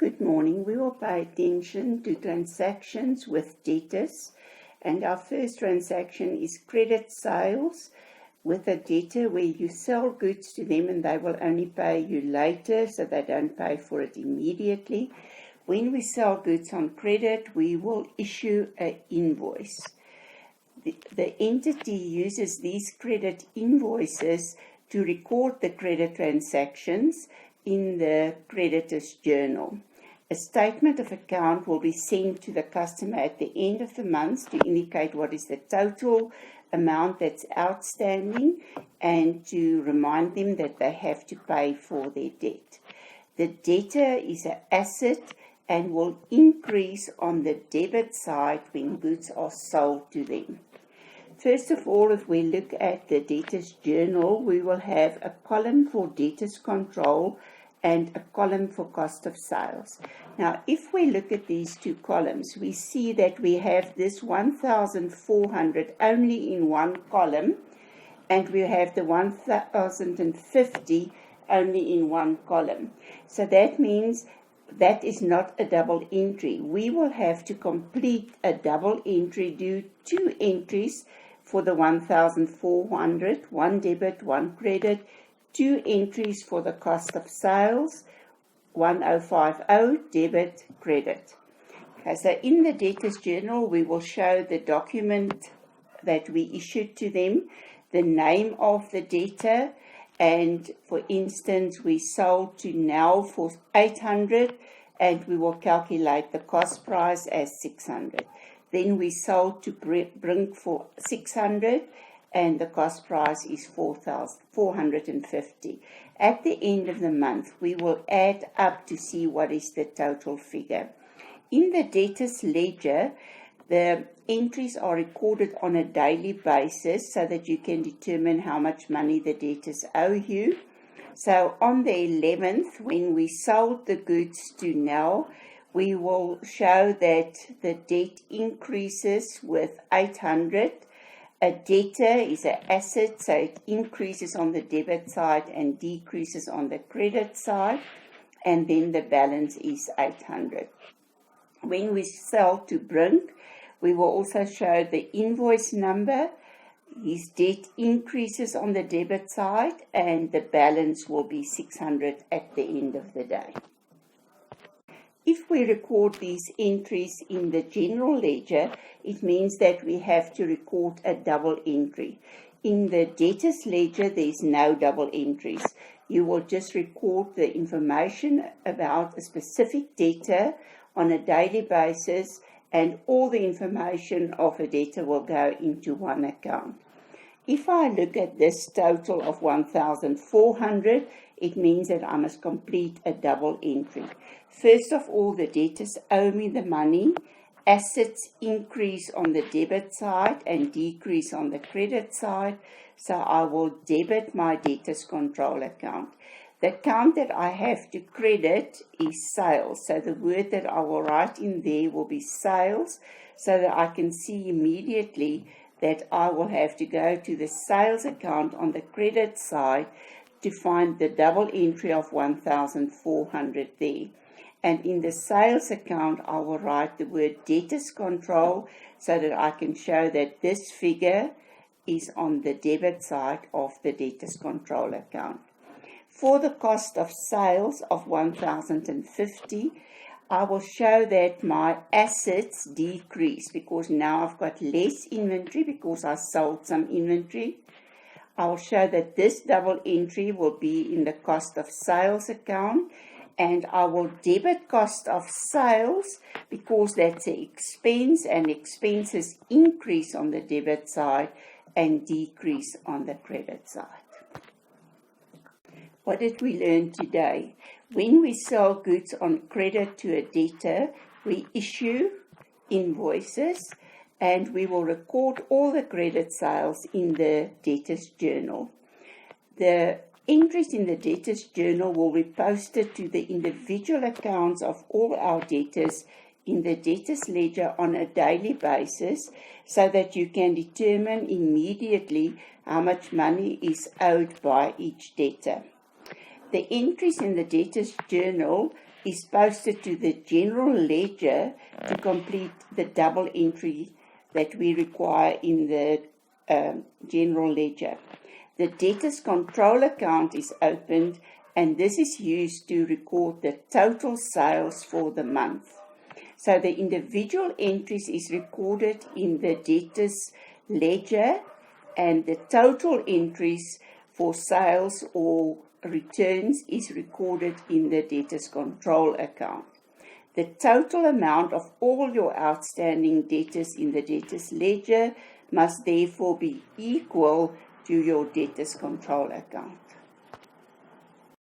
Good morning. We will pay attention to transactions with debtors, and our first transaction is credit sales with a debtor where you sell goods to them and they will only pay you later, so they don't pay for it immediately. When we sell goods on credit, we will issue an invoice. The entity uses these credit invoices to record the credit transactions in the creditor's journal. A statement of account will be sent to the customer at the end of the month to indicate what is the total amount that's outstanding and to remind them that they have to pay for their debt. The debtor is an asset and will increase on the debit side when goods are sold to them. First of all, if we look at the debtor's journal, we will have a column for debtor's control and a column for cost of sales. Now, if we look at these two columns, we see that we have this 1,400 only in one column, and we have the 1,050 only in one column. So that means that is not a double entry. We will have to complete a double entry, do two entries for the 1,400, one debit, one credit, two entries for the cost of sales, 1,050, debit, credit. Okay, so in the debtor's journal, we will show the document that we issued to them, the name of the debtor, and for instance, we sold to Nell for 800, and we will calculate the cost price as 600. Then we sold to Brink for 600, and the cost price is 450. At the end of the month, we will add up to see what is the total figure. In the debtor's ledger, the entries are recorded on a daily basis so that you can determine how much money the debtors owe you. So on the 11th, when we sold the goods to Nell, we will show that the debt increases with 800. A debtor is an asset, so it increases on the debit side and decreases on the credit side, and then the balance is 800. When we sell to Brink, we will also show the invoice number. His debt increases on the debit side, and the balance will be 600 at the end of the day. If we record these entries in the general ledger, it means that we have to record a double entry. In the debtor's ledger, there is no double entries. You will just record the information about a specific debtor on a daily basis, and all the information of a debtor will go into one account. If I look at this total of 1,400, it means that I must complete a double entry. First of all, the debtors owe me the money. Assets increase on the debit side and decrease on the credit side. So I will debit my debtors control account. The account that I have to credit is sales. So the word that I will write in there will be sales, so that I can see immediately that I will have to go to the sales account on the credit side to find the double entry of 1,400 there. And in the sales account, I will write the word debtors control so that I can show that this figure is on the debit side of the debtors control account. For the cost of sales of 1,050, I will show that my assets decrease because now I've got less inventory because I sold some inventory. I will show that this double entry will be in the cost of sales account, and I will debit cost of sales because that's an expense, and expenses increase on the debit side and decrease on the credit side. What did we learn today? When we sell goods on credit to a debtor, we issue invoices and we will record all the credit sales in the debtor's journal. The entries in the debtor's journal will be posted to the individual accounts of all our debtors in the debtor's ledger on a daily basis so that you can determine immediately how much money is owed by each debtor. The entries in the debtor's journal is posted to the general ledger to complete the double entry that we require in the general ledger. The debtors control account is opened, and this is used to record the total sales for the month. So the individual entries is recorded in the debtors ledger, and the total entries for sales or returns is recorded in the debtors control account. The total amount of all your outstanding debtors in the debtors ledger must therefore be equal to your debtors control account.